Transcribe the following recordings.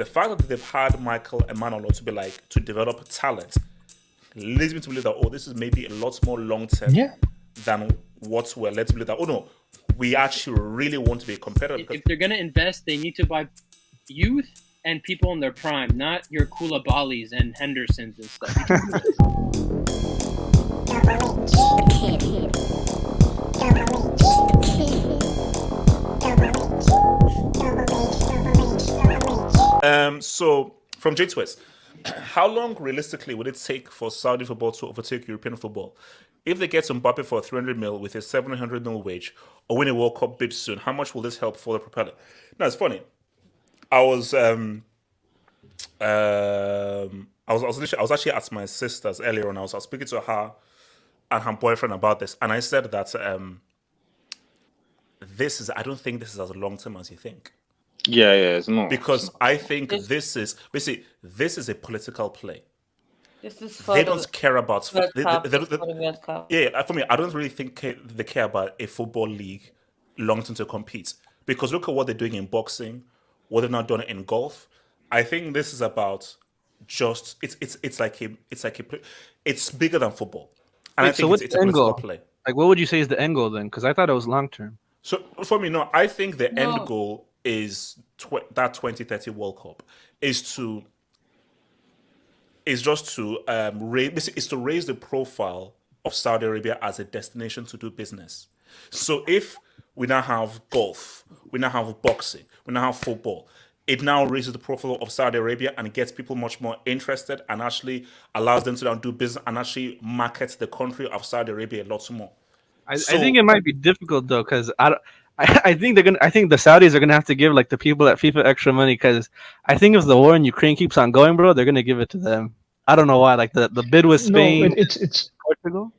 the fact that they've had Michael and Manolo to develop talent leads me to believe that this is maybe a lot more long term Yeah. than what we're led to believe that no, we actually really want to be competitive. If they're gonna invest, they need to buy youth and people in their prime, not your Koulibalis and Hendersons and stuff. So from J Twist, how long realistically would it take for Saudi football to overtake European football? If they get Mbappe for 300 mil with a 700 mil wage, or win a World Cup bid soon, how much will this help for the propeller? Now it's funny. I was actually at my sister's earlier on. I was speaking to her and her boyfriend about this, and I said that I don't think this is as long term as you think. Yeah, it's not. Because I think this is a political play. This is for They don't care about World Cup. World Cup. Yeah, for me, I don't really think they care about a football league long term to compete. Because look at what they're doing in boxing, what they've now done in golf. I think this is about it's bigger than football. And I think what's it's the a end political goal? play. Like, what would you say is the end goal then? Because I thought it was long term. So for me, no, I think the end goal is that 2030 World Cup is just to raise the profile of Saudi Arabia as a destination to do business. So if we now have golf, we now have boxing, we now have football, it now raises the profile of Saudi Arabia and it gets people much more interested and actually allows them to now do business and actually market the country of Saudi Arabia a lot more. I think it might be difficult though, because I think the Saudis are gonna have to give like the people at FIFA extra money, because I think if the war in Ukraine keeps on going, bro, they're gonna give it to them. I don't know why. Like the bid with Spain, No, it's Portugal.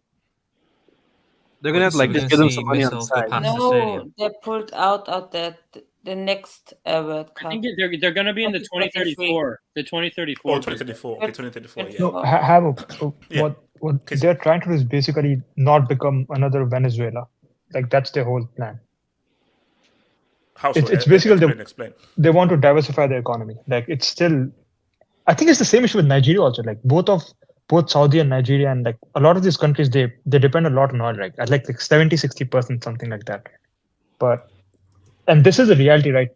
They're gonna have to like just give them some money on the side. No, they pulled out of the next World Cup. I think they're gonna be in the 2034. The 2034. Oh, 2034. Okay, 2034, yeah. no what they're trying to do is basically not become another Venezuela. Like that's their whole plan. How so? It's basically explain. they want to diversify their economy. Like it's still, I think it's the same issue with Nigeria also. Like both Saudi and Nigeria and like a lot of these countries, they depend a lot on oil, right? At like 70-60%, something like that. And this is a reality, right?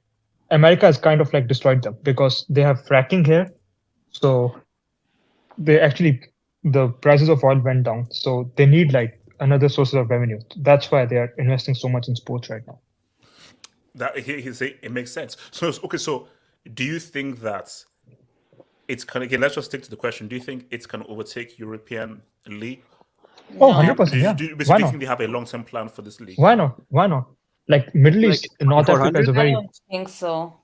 America has kind of like destroyed them because they have fracking here. So the prices of oil went down. So they need like another sources of revenue. That's why they are investing so much in sports right now. It makes sense. So do you think that it's kind of, again, let's just stick to the question. Do you think it's going to overtake European League? Oh, 100%, yeah. Do you Why think not? they have a long-term plan for this league? Why not? Like Middle East, North Africa is a I very don't think so.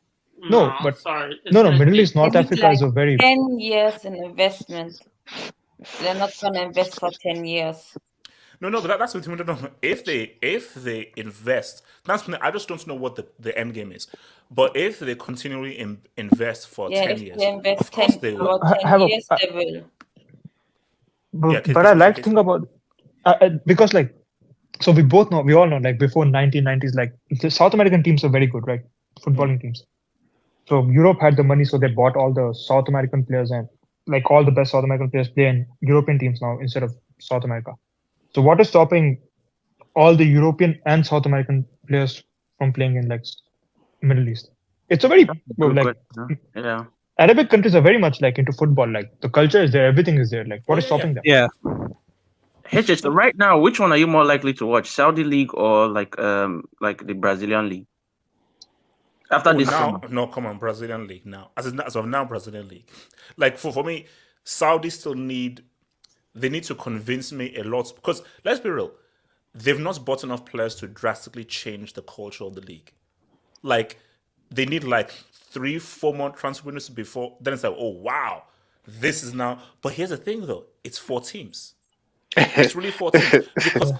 Middle East, North Africa is a very 10 years in investment. They're not going to invest for 10 years. No, but that's what we don't know. If they invest, I just don't know what the end game is. But if they continually invest for 10 if years, they invest of course they will. for 10 years, they will. But I like to think about because like, so we all know like before 1990s, like the South American teams are very good, right? Footballing teams. So Europe had the money, so they bought all the South American players, and like all the best South American players play in European teams now instead of South America. So what is stopping all the European and South American players from playing in like Middle East? It's a very yeah. Arabic countries are very much like into football. Like the culture is there, everything is there. Like what is stopping them? Yeah. HH, so right now, which one are you more likely to watch, Saudi League or like the Brazilian League? After this summer? No, come on, Brazilian League now. As of now, Brazilian League. Like for me, Saudi still need to convince me a lot, because let's be real, they've not bought enough players to drastically change the culture of the league. Like they need like 3-4 more transfer windows before. Then it's like, oh wow, this is now. But here's the thing, though, it's 4 teams. It's really 4 teams because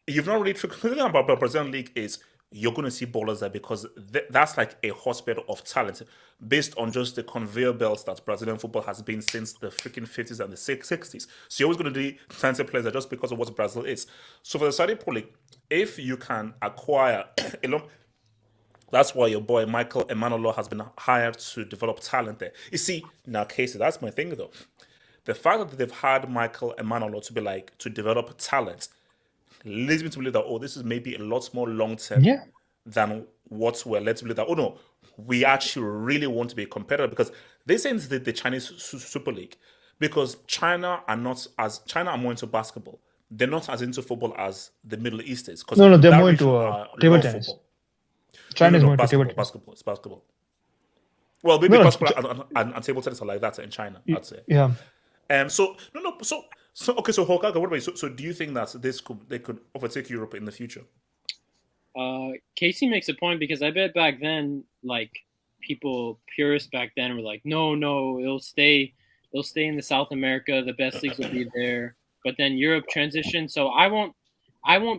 you've not really. The thing about the Brazilian league is you're going to see ballers there because that's like a hospital of talent based on just the conveyor belts that Brazilian football has been since the freaking 50s and the 60s. So you're always going to do talented players there just because of what Brazil is. So for the Saudi Pro League, if you can acquire That's why your boy Michael Emanuel has been hired to develop talent there. You see, now Casey, that's my thing though. The fact that they've hired Michael Emanuel to be like to develop talent leads me to believe that this is maybe a lot more long term Yeah. than what we're led to believe that no, we actually really want to be a competitor, because they say it's the Chinese Super League, because China are more into basketball. They're not as into football as the Middle East is. No, they're that more region into table love tennis. football. China's more into basketball, table tennis. basketball. It's basketball. Well, maybe No, basketball and table tennis are like that in China, I'd say. Yeah. So okay. So Hokage, what about you? So do you think that they could overtake Europe in the future? Casey makes a point, because I bet back then, like, purists back then were like, no, it'll stay in the South America. The best leagues will be there. But then Europe transitioned, so I won't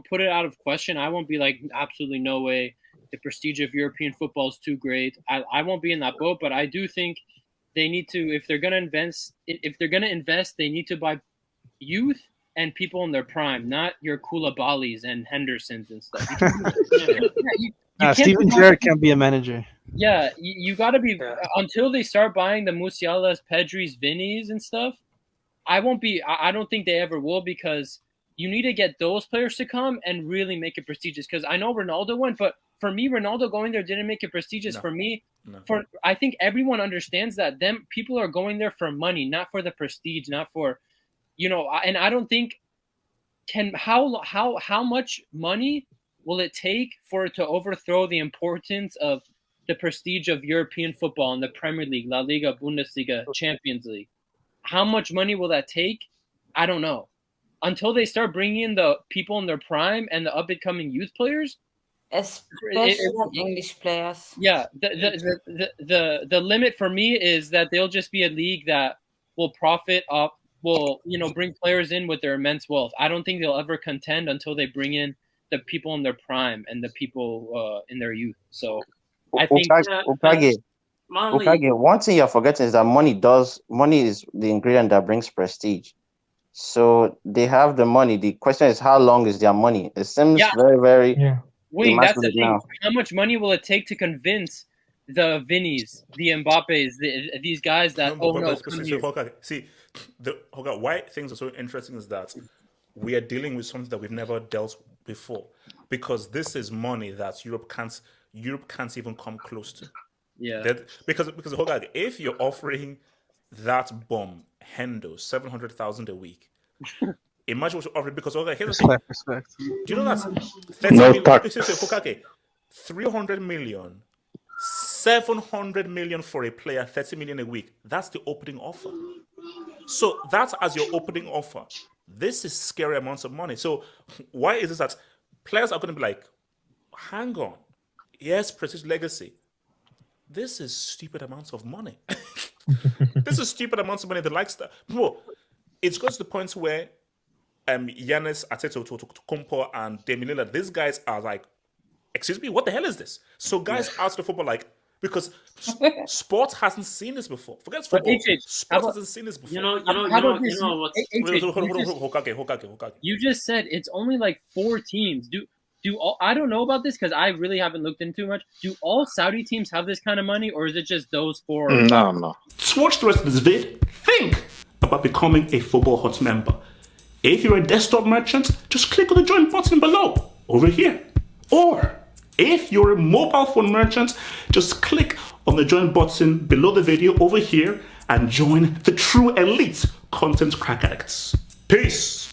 put it out of question. I won't be like, absolutely no way. The prestige of European football is too great. I won't be in that boat, but I do think they need to, if they're gonna invest, they need to buy youth and people in their prime, not your Koulibalis and Hendersons and stuff. Steven Gerrard can't be a manager. Yeah, you got to be until they start buying the Musialas, Pedris, Vinnies, and stuff. I don't think they ever will, because you need to get those players to come and really make it prestigious. Because I know Ronaldo went, but for me, Ronaldo going there didn't make it prestigious. For me, I think everyone understands that people are going there for money, not for the prestige, not for, and I don't think how much money will it take for it to overthrow the importance of the prestige of European football in the Premier League, La Liga, Bundesliga, Champions League? How much money will that take? I don't know. Until they start bringing in the people in their prime and the up-and-coming youth players, especially English players. Yeah, the limit for me is that they'll just be a league that will profit off, will bring players in with their immense wealth. I don't think they'll ever contend until they bring in the people in their prime and the people in their youth. So I think Okage, one thing you're forgetting is that money is the ingredient that brings prestige. So they have the money. The question is, how long is their money? It seems very, very. Yeah. Wait, that's the thing. Now. How much money will it take to convince the Vinnies, the Mbappes, these guys that see, why things are so interesting is that we are dealing with something that we've never dealt before, because this is money that Europe can't even come close to. Yeah. Because if you're offering that bomb Hendo 700,000 a week, imagine what you're offering. Because here's the thing. Do you know that 300 million, 700 million for a player, 30 million a week? That's the opening offer. So that's as your opening offer. This is scary amounts of money. So why is this that players are going to be like, hang on, yes, prestige, legacy. This is stupid amounts of money. This is stupid amounts of money. The likes that, bro. It's got to the point where Giannis Antetokounmpo and Damian Lillard, these guys are like, excuse me, what the hell is this? So guys ask the football like, because sport hasn't seen this before. Forget football. Sport hasn't seen this before. You just said it's only like 4 teams. Do all, I don't know about this because I really haven't looked into much. Do all Saudi teams have this kind of money, or is it just those 4? No. To watch the rest of this vid, think about becoming a Football Hut member. If you're a desktop merchant, just click on the join button below, over here. Or if you're a mobile phone merchant, just click on the join button below the video over here and join the true elite content crack addicts. Peace.